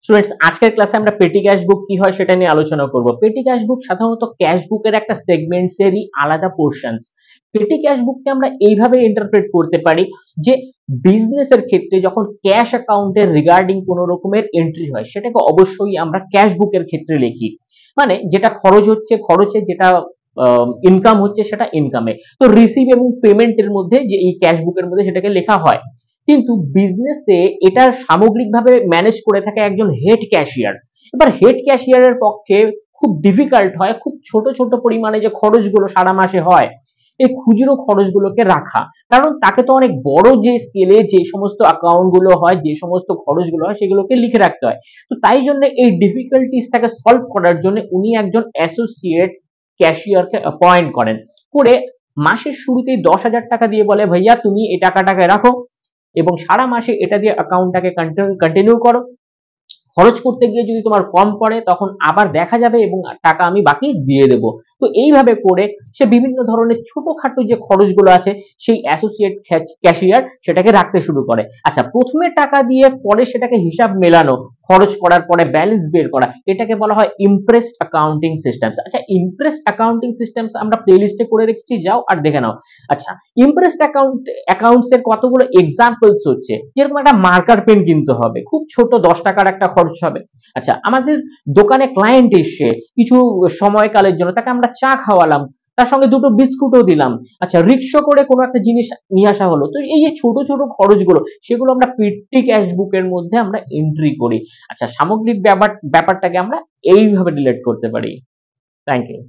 Students, আজকের ক্লাসে আমরা পেটি ক্যাশ বুক কি হয় সেটা নিয়ে আলোচনা করব। পেটি ক্যাশ বুক সাধারণত ক্যাশ বুকের একটা সেগমেন্টসেরই আলাদা পোর্শনস। পেটি ক্যাশ বুককে আমরা এইভাবে ইন্টারপ্রেট করতে পারি যে বিজনেসের ক্ষেত্রে যখন ক্যাশ অ্যাকাউন্টের রিগার্ডিং কোনো রকমের এন্ট্রি হয় সেটাকে অবশ্যই আমরা ক্যাশ বুকের ক্ষেত্রে লিখি। মানে যেটা খরচ হচ্ছে খরচে, যেটা ইনকাম হচ্ছে সেটা ইনকামে। তো রিসিভ এবং পেমেন্টের মধ্যে যে এই ক্যাশ বুকের মধ্যে সেটাকে লেখা হয়। কিন্তু বিজনেসে এটা সামগ্রিকভাবে ম্যানেজ করে থাকে একজন হেড ক্যাশিয়ার। এবার হেড ক্যাশিয়ারের পক্ষে খুব ডিফিকাল্ট হয় খুব ছোট ছোট পরিমাণে যে খরচগুলো সারা মাসে হয় এই খুচরো খরচগুলোকে রাখা। কারণ তাকে তো অনেক বড় যে স্কেলে যে সমস্ত অ্যাকাউন্ট গুলো হয়, যে সমস্ত খরচগুলো হয় সেগুলোকে লিখে রাখতে হয়। তো তাই জন্য এই ডিফিকাল্টিসটাকে সলভ করার জন্য উনি একজন অ্যাসোসিয়েট ক্যাশিয়ারকে অ্যাপয়েন্ট করেন। করে মাসের শুরুতেই 10,000 টাকা দিয়ে বলে, ভাইয়া তুমি এই টাকাটাকে রাখো এবং সারা মাসে এটা দিয়ে অ্যাকাউন্টটাকে কন্টিনিউ করো। খরচ করতে গিয়ে যদি তোমার কম পড়ে তখন আবার দেখা যাবে এবং টাকা আমি বাকি দিয়ে দেব। তো এইভাবে করে সে বিভিন্ন ধরনের ছোটখাটো যে খরচগুলো আছে সেই অ্যাসোসিয়েট ক্যাশিয়ার সেটাকে রাখতে শুরু করে। আচ্ছা, প্রথমে টাকা দিয়ে পরে সেটাকে হিসাব মেলানো, খরচ করার পরে ব্যালেন্স বের করা, এটাকে বলা হয় ইমপ্রেসড অ্যাকাউন্টিং সিস্টেমস। আচ্ছা, ইমপ্রেসড অ্যাকাউন্টিং সিস্টেমস আমরা প্লেলিস্টে করে রেখেছি, যাও আর দেখে নাও। আচ্ছা, ইমপ্রেসড অ্যাকাউন্টস এর কতগুলো এক্সাম্পলস হচ্ছে, যেরকম একটা মার্কার পেন কিনতে হবে, খুব ছোট 10 টাকার একটা খরচ হবে। আচ্ছা, আমাদের দোকানে ক্লায়েন্ট এসে কিছু সময়কালের জন্য তাকে আমরা চা খাওয়ালাম, তার সঙ্গে দুটো বিস্কুটও দিলাম। আচ্ছা, রিক্সা করে কোনো একটা জিনিস নিয়ে আসা হলো। তো এই যে ছোট ছোট খরচগুলো সেগুলো আমরা পেটি ক্যাশ বুকের মধ্যে আমরা এন্ট্রি করি। আচ্ছা, সামগ্রিক ব্যাপারটাকে আমরা এইভাবে রিলেট করতে পারি। Thank you.